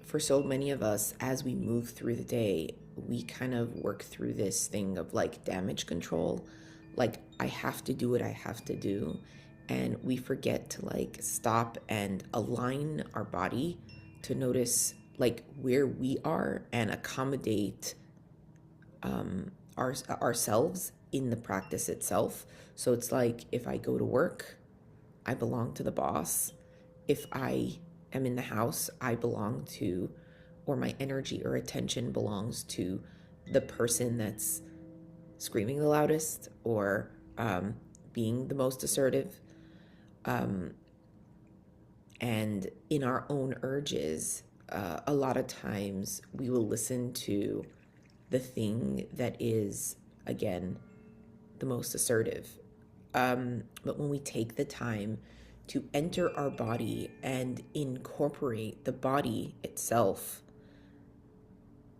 for so many of us, as we move through the day, we kind of work through this thing of like damage control. Like, I have to do what I have to do. And we forget to like stop and align our body to notice like where we are and accommodate ourselves in the practice itself. So it's like, if I go to work, I belong to the boss. If I am in the house, I belong to, or my energy or attention belongs to the person that's screaming the loudest or being the most assertive. And in our own urges, a lot of times we will listen to the thing that is, again, the most assertive. But when we take the time to enter our body and incorporate the body itself,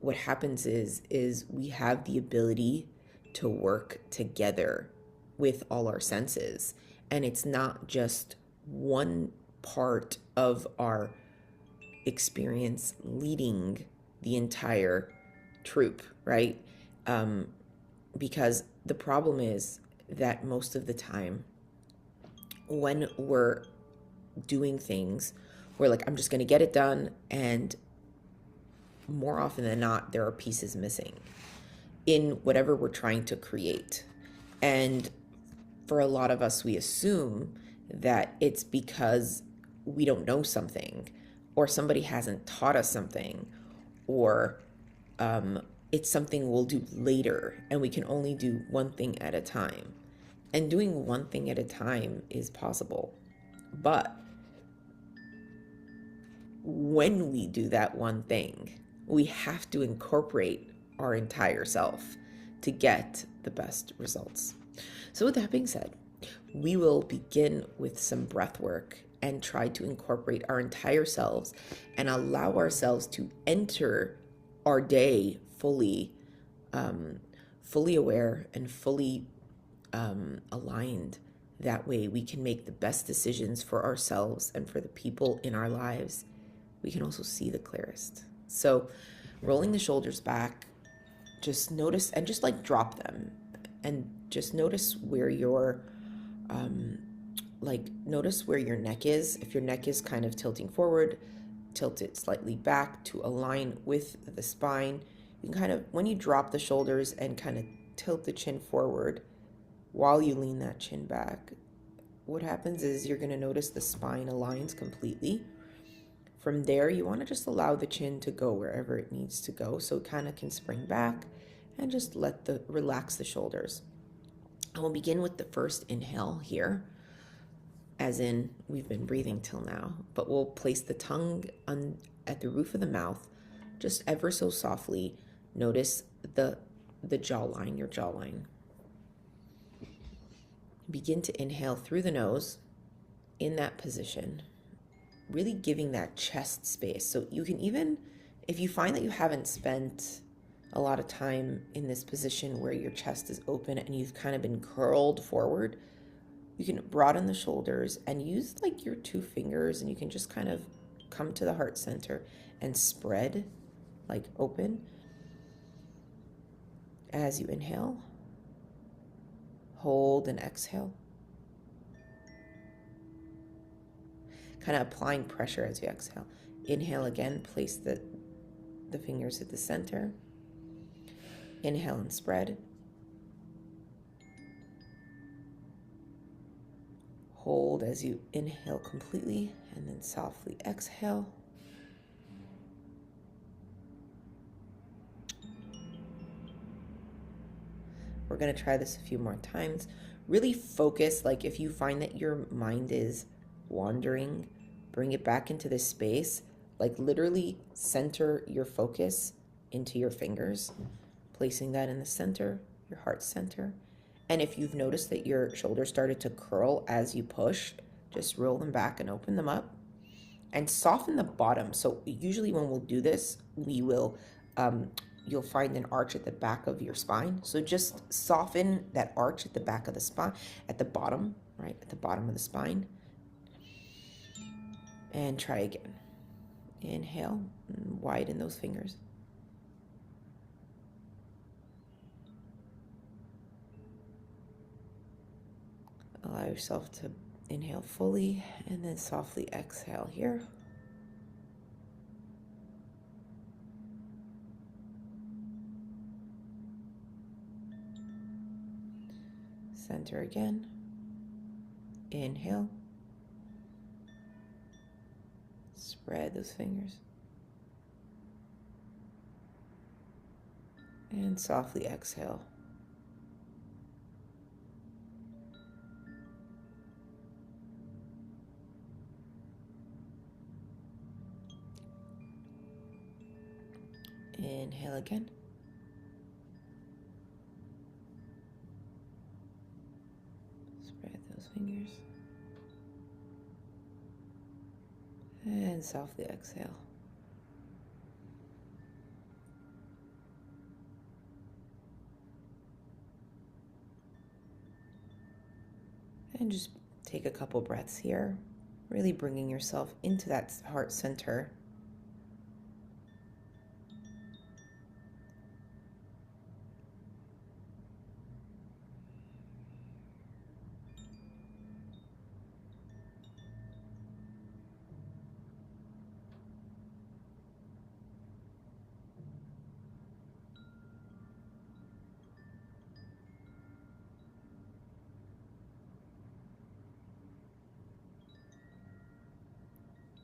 what happens is we have the ability to work together with all our senses. And it's not just one part of our experience leading the entire troop, right? Because the problem is that most of the time when we're doing things, we're like, I'm just going to get it done. And more often than not, there are pieces missing in whatever we're trying to create. And for a lot of us, we assume that it's because we don't know something, or somebody hasn't taught us something, or it's something we'll do later, and we can only do one thing at a time. And doing one thing at a time is possible. But when we do that one thing, we have to incorporate our entire self to get the best results. So with that being said, we will begin with some breath work and try to incorporate our entire selves and allow ourselves to enter our day fully aware and fully aligned. That way we can make the best decisions for ourselves and for the people in our lives. We can also see the clearest. So rolling the shoulders back, just notice and just like drop them, and just notice where your notice where your neck is. If your neck is kind of tilting forward, tilt it slightly back to align with the spine. You can kind of, when you drop the shoulders and kind of tilt the chin forward while you lean that chin back, what happens is you're going to notice the spine aligns completely. From there, you want to just allow the chin to go wherever it needs to go, so it kind of can spring back, and just relax the shoulders. And we'll begin with the first inhale here, as in we've been breathing till now, but we'll place the tongue at the roof of the mouth, just ever so softly. Notice the jawline, your jawline. Begin to inhale through the nose in that position, really giving that chest space. So you can even, if you find that you haven't spent a lot of time in this position where your chest is open and you've kind of been curled forward, you can broaden the shoulders and use like your 2 fingers, and you can just kind of come to the heart center and spread like open as you inhale. Hold and exhale. Kind of applying pressure as you exhale. Inhale again, place the fingers at the center. Inhale and spread. Hold as you inhale completely, and then softly exhale. We're going to try this a few more times. Really focus, like if you find that your mind is wandering, bring it back into this space. Like literally center your focus into your fingers, placing that in the center, your heart center. And if you've noticed that your shoulders started to curl as you push, just roll them back and open them up. And soften the bottom. So usually when we'll do this, we will, you'll find an arch at the back of your spine. So just soften that arch at the back of the spine, at the bottom, right? At the bottom of the spine. And try again. Inhale, and widen those fingers. Allow yourself to inhale fully and then softly exhale here. Center again. Inhale. Spread those fingers. And softly exhale. Inhale again. Spread those fingers. And softly exhale. And just take a couple breaths here, really bringing yourself into that heart center.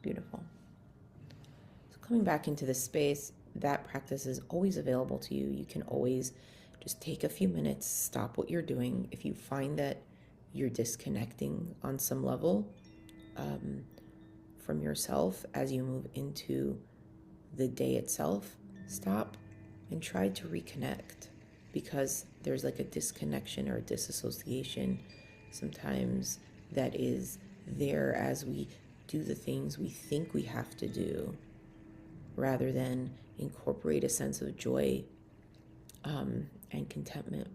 Beautiful. So coming back into this space, that practice is always available to you. You can always just take a few minutes, stop what you're doing. If you find that you're disconnecting on some level from yourself as you move into the day itself, stop and try to reconnect, because there's like a disconnection or a disassociation sometimes that is there as we do the things we think we have to do, rather than incorporate a sense of joy and contentment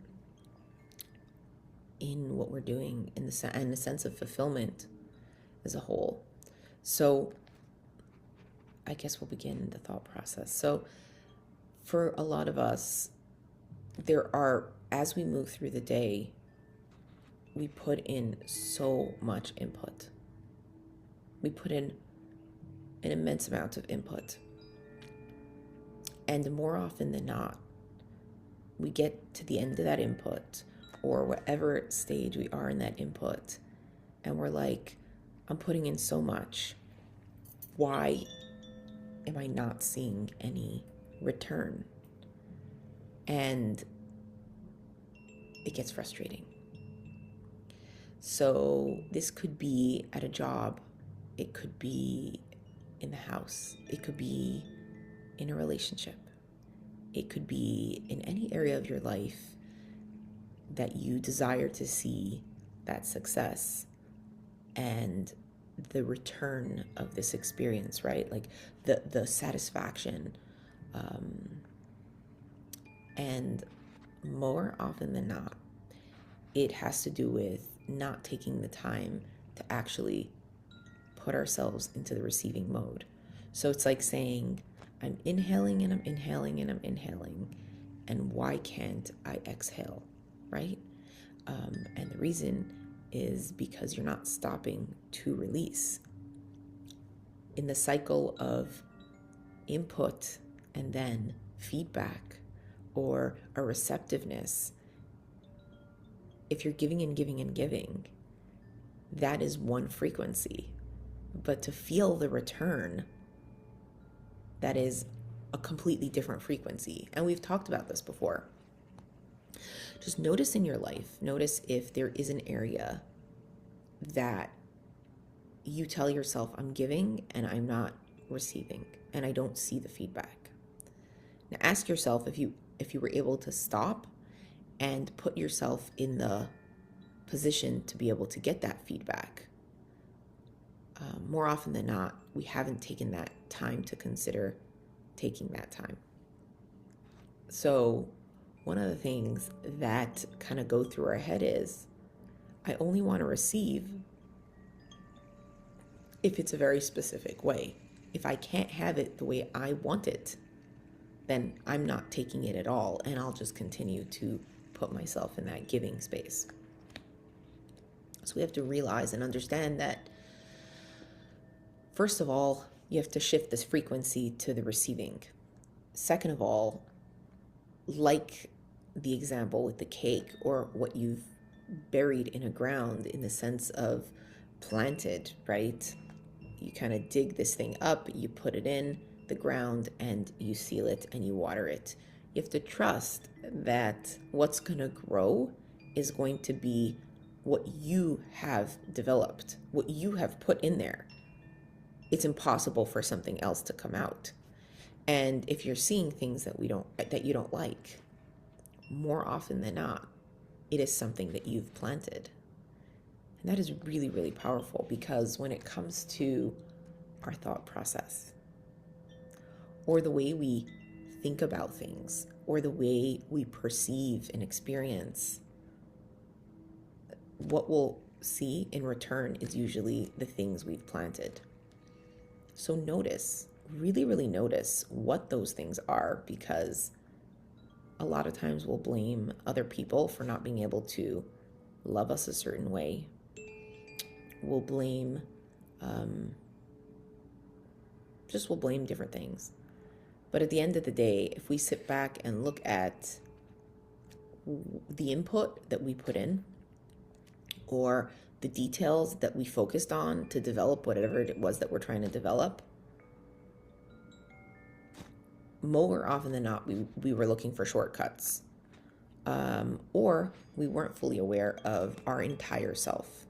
in what we're doing, and a sense of fulfillment as a whole. So I guess we'll begin the thought process. So for a lot of us, as we move through the day, we put in so much input. We put in an immense amount of input. And more often than not, we get to the end of that input, or whatever stage we are in that input, and we're like, I'm putting in so much. Why am I not seeing any return? And it gets frustrating. So this could be at a job. It could be in the house. It could be in a relationship. It could be in any area of your life that you desire to see that success and the return of this experience, right? Like the satisfaction. And more often than not, it has to do with not taking the time to actually put ourselves into the receiving mode. So it's like saying, I'm inhaling and I'm inhaling and I'm inhaling, and why can't I exhale, right? And the reason is because you're not stopping to release. In the cycle of input and then feedback or a receptiveness, if you're giving and giving and giving, that is one frequency. But to feel the return, that is a completely different frequency. And we've talked about this before. Just notice in your life, notice if there is an area that you tell yourself, I'm giving and I'm not receiving, and I don't see the feedback. Now ask yourself if you were able to stop and put yourself in the position to be able to get that feedback. More often than not, we haven't taken that time to consider taking that time. So one of the things that kind of go through our head is, I only want to receive if it's a very specific way. if I can't have it the way I want it, then I'm not taking it at all, and I'll just continue to put myself in that giving space. So we have to realize and understand that, first of all, you have to shift this frequency to the receiving. Second of all, like the example with the cake or what you've buried in a ground in the sense of planted, right? You kind of dig this thing up, you put it in the ground, and you seal it and you water it. You have to trust that what's going to grow is going to be what you have developed, what you have put in there. It's impossible for something else to come out. And if you're seeing things that you don't like, more often than not, it is something that you've planted. And that is really, really powerful, because when it comes to our thought process, or the way we think about things, or the way we perceive and experience, what we'll see in return is usually the things we've planted. So notice, really, really notice what those things are, because a lot of times we'll blame other people for not being able to love us a certain way. We'll blame, we'll blame different things. But at the end of the day, if we sit back and look at the input that we put in, or the details that we focused on to develop whatever it was that we're trying to develop, more often than not, we were looking for shortcuts, or we weren't fully aware of our entire self.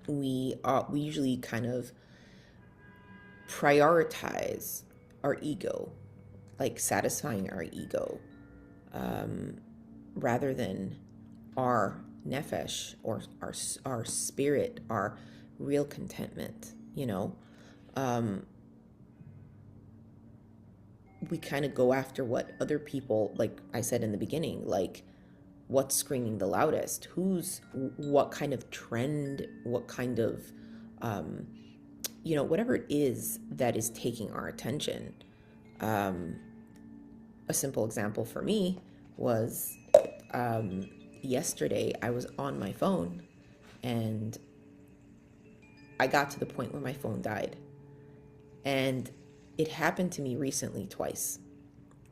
We usually kind of prioritize our ego, like satisfying our ego, rather than our nefesh, or our spirit, our real contentment. We kind of go after what other people, like I said in the beginning, like what's screaming the loudest, what kind of trend, what kind of, whatever it is that is taking our attention. A simple example for me was, yesterday I was on my phone and I got to the point where my phone died. And it happened to me recently twice,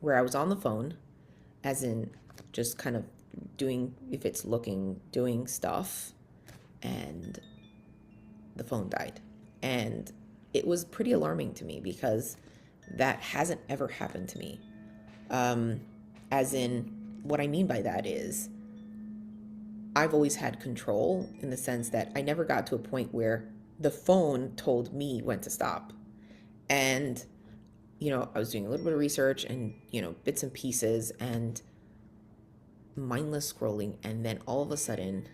where I was on the phone, as in just kind of doing stuff, and the phone died. And it was pretty alarming to me, because that hasn't ever happened to me. As in, what I mean by that is, I've always had control, in the sense that I never got to a point where the phone told me when to stop. And I was doing a little bit of research and, bits and pieces and mindless scrolling. And then all of a sudden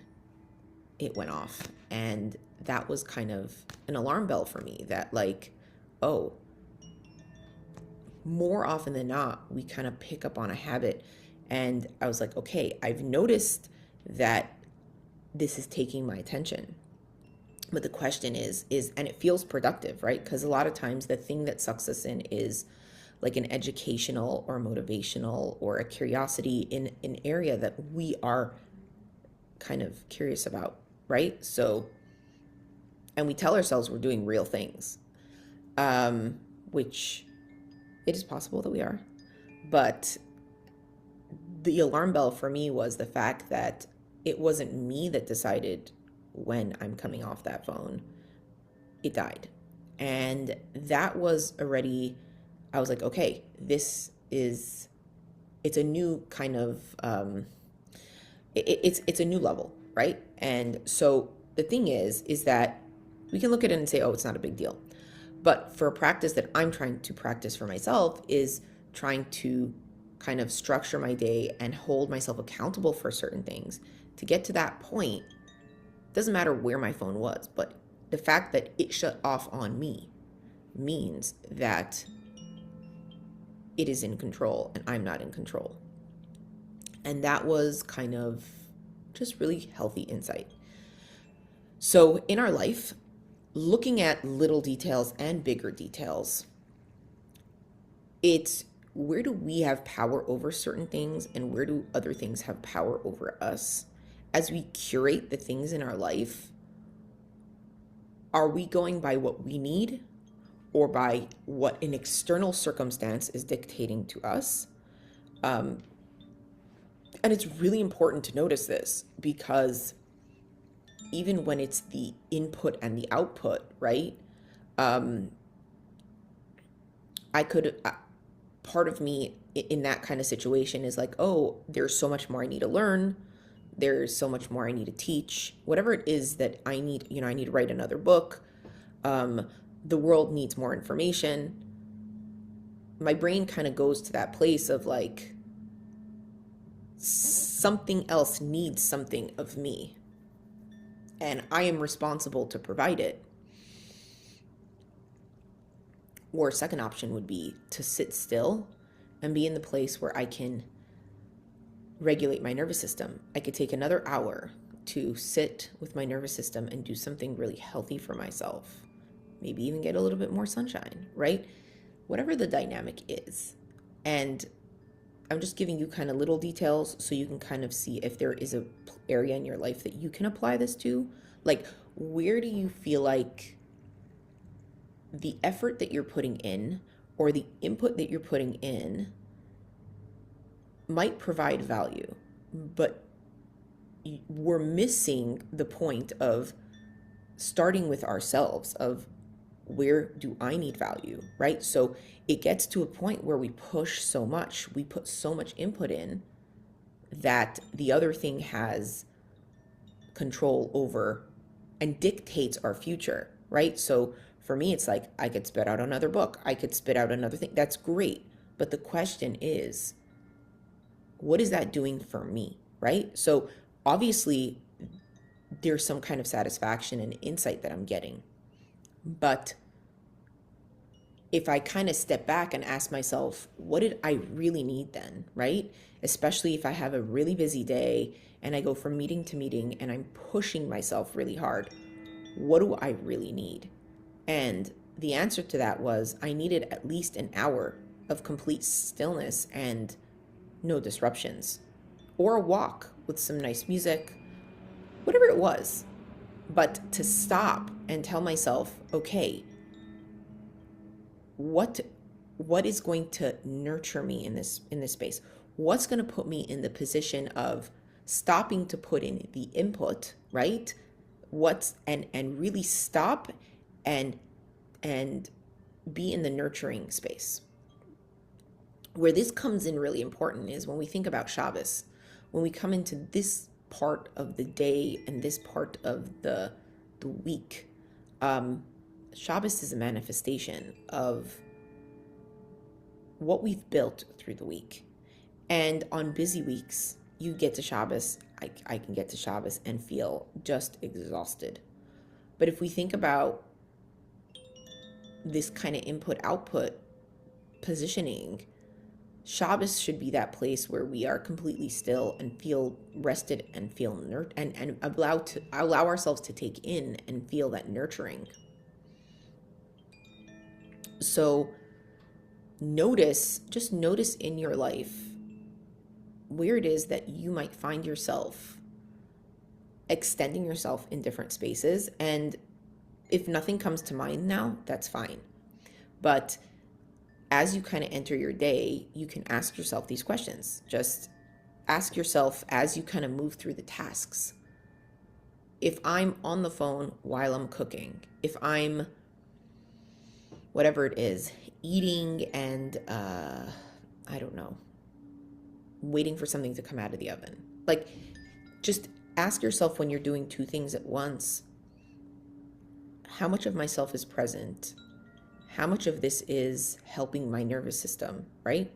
it went off. And that was kind of an alarm bell for me, that more often than not, we kind of pick up on a habit. And I was like, okay, I've noticed that this is taking my attention. But the question is, and it feels productive, right? Because a lot of times the thing that sucks us in is like an educational or motivational or a curiosity in an area that we are kind of curious about, right? So, and we tell ourselves we're doing real things, which it is possible that we are. But the alarm bell for me was the fact that it wasn't me that decided when I'm coming off that phone. It died. And that was already, I was like, okay, it's a new kind of, it's a new level, right? And so the thing is that we can look at it and say, oh, it's not a big deal. But for a practice that I'm trying to practice for myself is trying to kind of structure my day and hold myself accountable for certain things. To get to that point, doesn't matter where my phone was, but the fact that it shut off on me means that it is in control and I'm not in control. And that was kind of just really healthy insight. So in our life, looking at little details and bigger details, it's where do we have power over certain things and where do other things have power over us? As we curate the things in our life, are we going by what we need or by what an external circumstance is dictating to us? And it's really important to notice this because even when it's the input and the output, right? I could, part of me in that kind of situation is like, oh, there's so much more I need to learn. There's so much more I need to teach. Whatever it is that I need, I need to write another book. The world needs more information. My brain kind of goes to that place of like, something else needs something of me, and I am responsible to provide it. Or a second option would be to sit still and be in the place where I can regulate my nervous system. I could take another hour to sit with my nervous system and do something really healthy for myself. Maybe even get a little bit more sunshine, right? Whatever the dynamic is. And I'm just giving you kind of little details so you can kind of see if there is a area in your life that you can apply this to. Like, where do you feel like the effort that you're putting in or the input that you're putting in might provide value, but we're missing the point of starting with ourselves of where do I need value, right? So it gets to a point where we push so much, we put so much input in that the other thing has control over and dictates our future, right? So for me, it's like I could spit out another book. I could spit out another thing. That's great. But the question is, what is that doing for me, right? So obviously, there's some kind of satisfaction and insight that I'm getting. But if I kind of step back and ask myself, what did I really need then, right? Especially if I have a really busy day and I go from meeting to meeting and I'm pushing myself really hard, what do I really need? And the answer to that was I needed at least an hour of complete stillness and no disruptions, or a walk with some nice music, whatever it was. But to stop and tell myself, okay, what is going to nurture me in this space? What's going to put me in the position of stopping to put in the input, right? And really stop and be in the nurturing space. Where this comes in really important is when we think about Shabbos, when we come into this part of the day and this part of the week. Shabbos is a manifestation of what we've built through the week. And on busy weeks, you get to Shabbos, I can get to Shabbos and feel just exhausted. But if we think about this kind of input-output positioning, Shabbos should be that place where we are completely still and feel rested and feel and allow ourselves to take in and feel that nurturing. So just notice in your life where it is that you might find yourself extending yourself in different spaces. And if nothing comes to mind now, that's fine. But as you kind of enter your day, you can ask yourself these questions. Just ask yourself as you kind of move through the tasks. If I'm on the phone while I'm cooking, if I'm, whatever it is, eating and, I don't know, waiting for something to come out of the oven. Like, just ask yourself when you're doing two things at once, how much of myself is present? How much of this is helping my nervous system, right?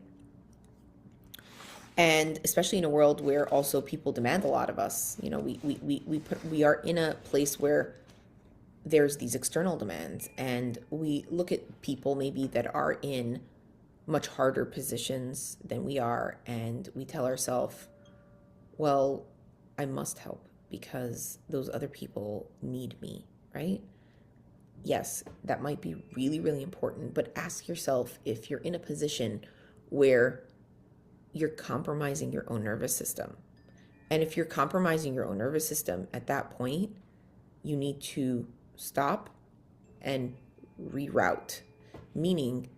And especially in a world where also people demand a lot of us, we are in a place where there's these external demands, and we look at people maybe that are in much harder positions than we are, and we tell ourselves, well, I must help because those other people need me, right? yes, that might be really, really important, but ask yourself if you're in a position where you're compromising your own nervous system. And if you're compromising your own nervous system, at that point, you need to stop and reroute. Meaning,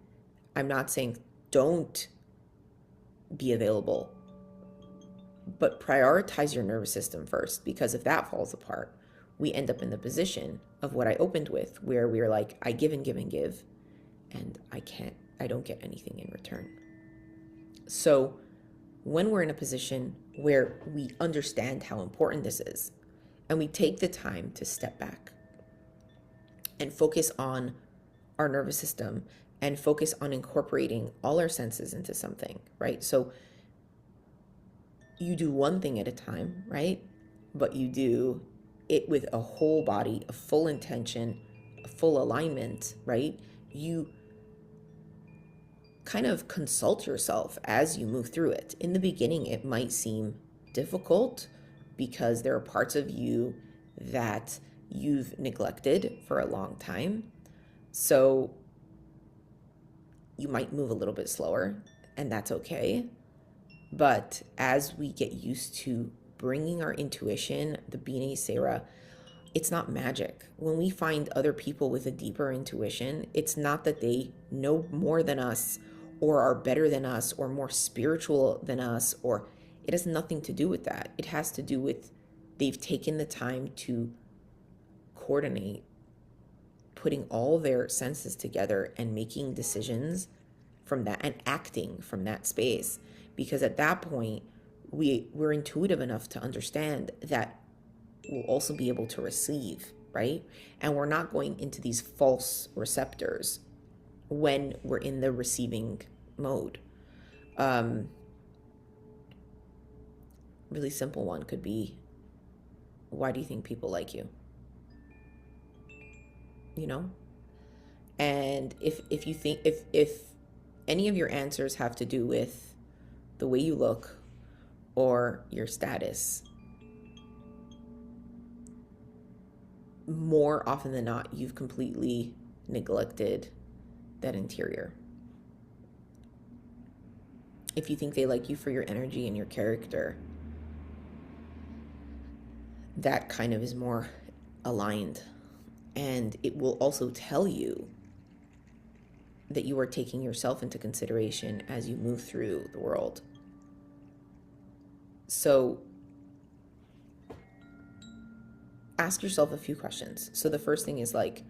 I'm not saying don't be available, but prioritize your nervous system first, because if that falls apart, we end up in the position of what I opened with, where we're like, I give and give and give, and I don't get anything in return. So when we're in a position where we understand how important this is, and we take the time to step back and focus on our nervous system and focus on incorporating all our senses into something, right? So you do one thing at a time, right? But you do it with a whole body, a full intention, a full alignment, right? You kind of consult yourself as you move through it. In the beginning, it might seem difficult because there are parts of you that you've neglected for a long time. So you might move a little bit slower, and that's okay. But as we get used to bringing our intuition, the B'nai Sarah, it's not magic. When we find other people with a deeper intuition, it's not that they know more than us or are better than us or more spiritual than us, or it has nothing to do with that. It has to do with they've taken the time to coordinate, putting all their senses together and making decisions from that and acting from that space. Because at that point, we're intuitive enough to understand that we'll also be able to receive, right? And we're not going into these false receptors when we're in the receiving mode. Really simple one could be, why do you think people like you? You know? And if you think, if any of your answers have to do with the way you look or your status, more often than not, you've completely neglected that interior. If you think they like you for your energy and your character, that kind of is more aligned. And it will also tell you that you are taking yourself into consideration as you move through the world. So ask yourself a few questions. So the first thing is like,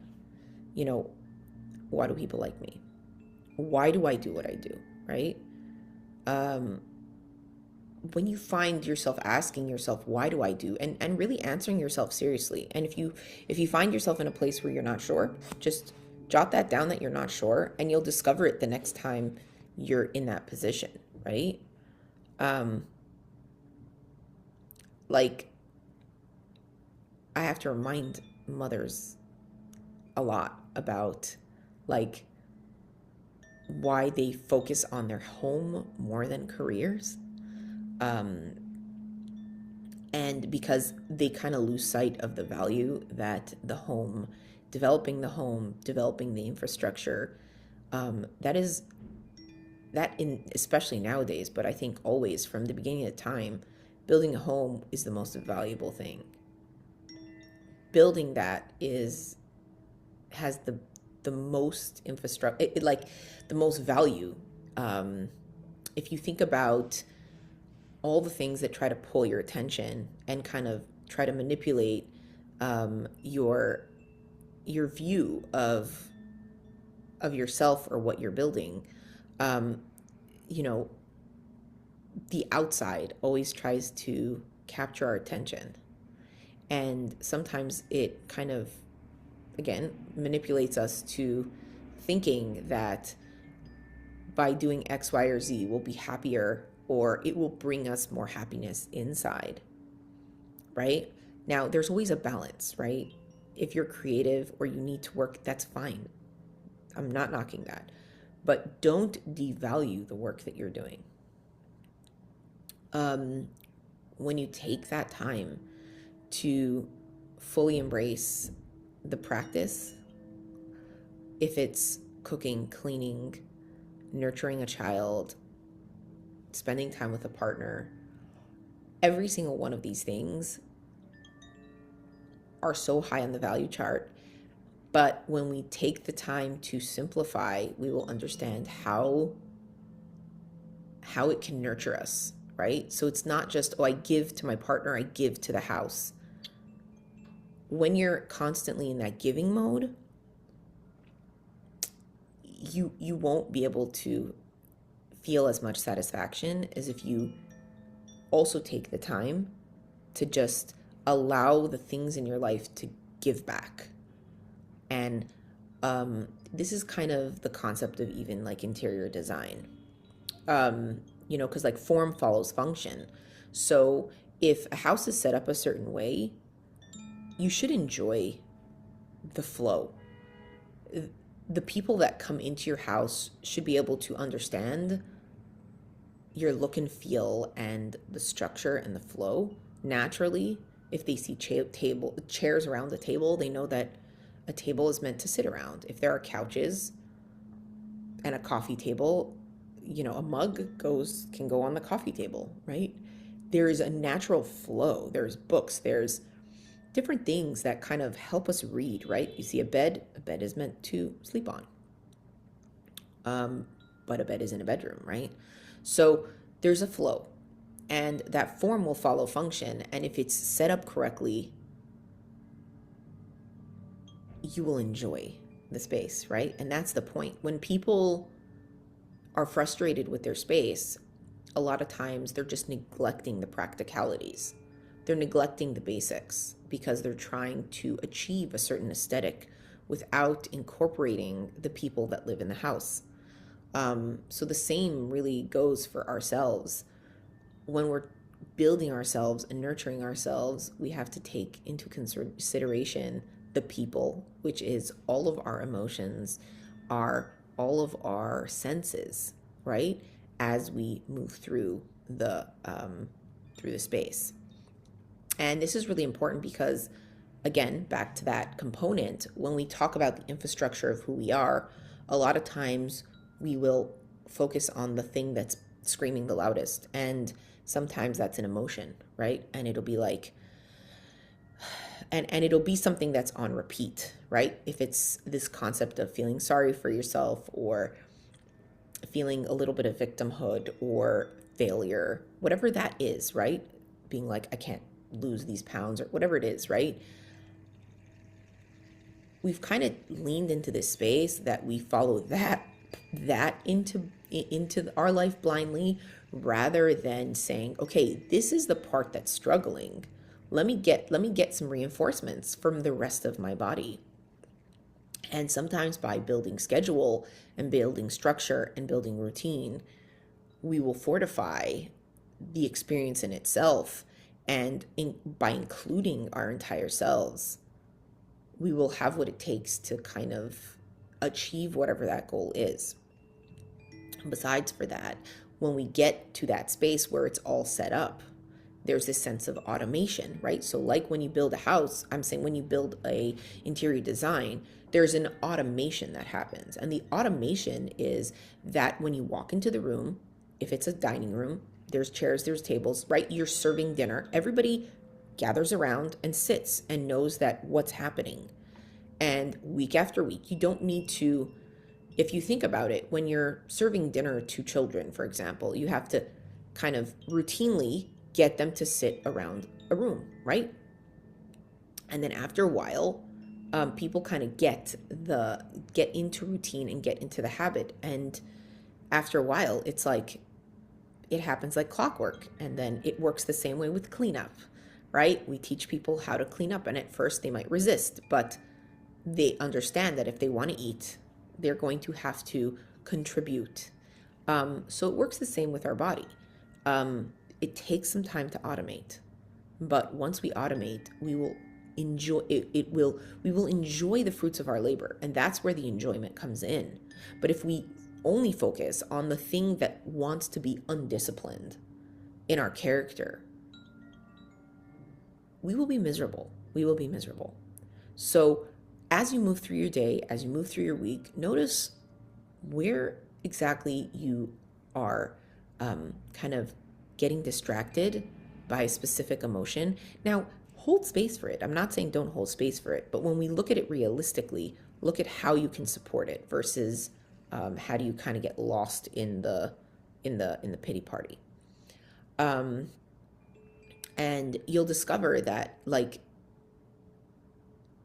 why do people like me? Why do I do what I do, right? When you find yourself asking yourself, why do I do, and really answering yourself seriously. And if you find yourself in a place where you're not sure, just jot that down that you're not sure, and you'll discover it the next time you're in that position, right? Like, I have to remind mothers a lot about like why they focus on their home more than careers. And because they kind of lose sight of the value that developing the infrastructure, especially nowadays, but I think always from the beginning of time, building a home is the most valuable thing. Building that has the most infrastructure, like the most value. If you think about all the things that try to pull your attention and kind of try to manipulate your view of yourself or what you're building, the outside always tries to capture our attention. And sometimes it kind of, again, manipulates us to thinking that by doing X, Y, or Z, we'll be happier, or it will bring us more happiness inside, right? Now, there's always a balance, right? If you're creative or you need to work, that's fine. I'm not knocking that. But don't devalue the work that you're doing. When you take that time to fully embrace the practice if it's cooking, cleaning, nurturing a child, spending time with a partner, every single one of these things are so high on the value chart. But when we take the time to simplify, we will understand how it can nurture us, right? So it's not just, oh, I give to my partner, I give to the house. When you're constantly in that giving mode, you won't be able to feel as much satisfaction as if you also take the time to just allow the things in your life to give back. And this is kind of the concept of even like interior design, because like form follows function. So if a house is set up a certain way, you should enjoy the flow. The people that come into your house should be able to understand your look and feel and the structure and the flow naturally. If they see chairs around the table, they know that a table is meant to sit around. If there are couches and a coffee table, a mug can go on the coffee table, right? There's a natural flow. There's books, there's different things that kind of help us read, right? You see a bed is meant to sleep on. But a bed is in a bedroom, right? So there's a flow, and that form will follow function. And if it's set up correctly, you will enjoy the space, right? And that's the point. When people are frustrated with their space, a lot of times they're just neglecting the practicalities. They're neglecting the basics because they're trying to achieve a certain aesthetic without incorporating the people that live in the house. So the same really goes for ourselves. When we're building ourselves and nurturing ourselves, we have to take into consideration the people, which is all of our emotions, all of our senses, right? As we move through the space. And this is really important because, again, back to that component, when we talk about the infrastructure of who we are, a lot of times we will focus on the thing that's screaming the loudest. And sometimes that's an emotion, right? And it'll be like, and it'll be something that's on repeat, right? If it's this concept of feeling sorry for yourself or feeling a little bit of victimhood or failure, whatever that is, right? Being like, I can't lose these pounds or whatever it is, right? We've kind of leaned into this space that we follow that into our life blindly, rather than saying, okay, this is the part that's struggling. Let me get some reinforcements from the rest of my body. And sometimes by building schedule and building structure and building routine, we will fortify the experience in itself. And by including our entire selves, we will have what it takes to kind of achieve whatever that goal is. Besides for that, when we get to that space where it's all set up, there's this sense of automation, right? So like when you build a house, I'm saying when you build a interior design, there's an automation that happens. And the automation is that when you walk into the room, if it's a dining room, there's chairs, there's tables, right? You're serving dinner. Everybody gathers around and sits and knows that what's happening. And week after week, you don't need to, if you think about it, when you're serving dinner to children, for example, you have to kind of routinely get them to sit around a room, right? And then after a while, people kind of get into routine and get into the habit. And after a while, it's like, it happens like clockwork. And then it works the same way with cleanup, right? We teach people how to clean up, and at first they might resist, but they understand that if they want to eat, they're going to have to contribute. So it works the same with our body. It takes some time to automate, but once we automate, we will enjoy it. We will enjoy the fruits of our labor, and that's where the enjoyment comes in. But if we only focus on the thing that wants to be undisciplined in our character, we will be miserable. So as you move through your day, as you move through your week, notice where exactly you are kind of getting distracted by a specific emotion. Now, hold space for it. I'm not saying don't hold space for it, but when we look at it realistically, look at how you can support it versus how do you kind of get lost in the pity party. And you'll discover that, like,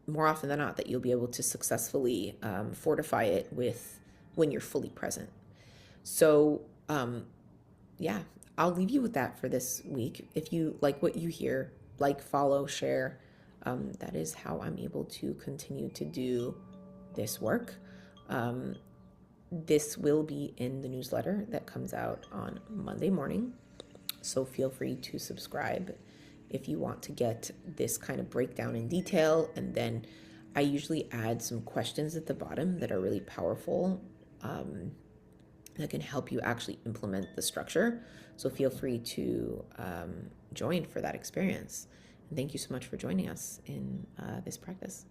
more often than not, that you'll be able to successfully fortify it with when you're fully present. So yeah, I'll leave you with that for this week. If you like what you hear, like, follow, share. That is how I'm able to continue to do this work. This will be in the newsletter that comes out on Monday morning. So feel free to subscribe if you want to get this kind of breakdown in detail. And then I usually add some questions at the bottom that are really powerful, that can help you actually implement the structure. So feel free to join for that experience. And thank you so much for joining us in this practice.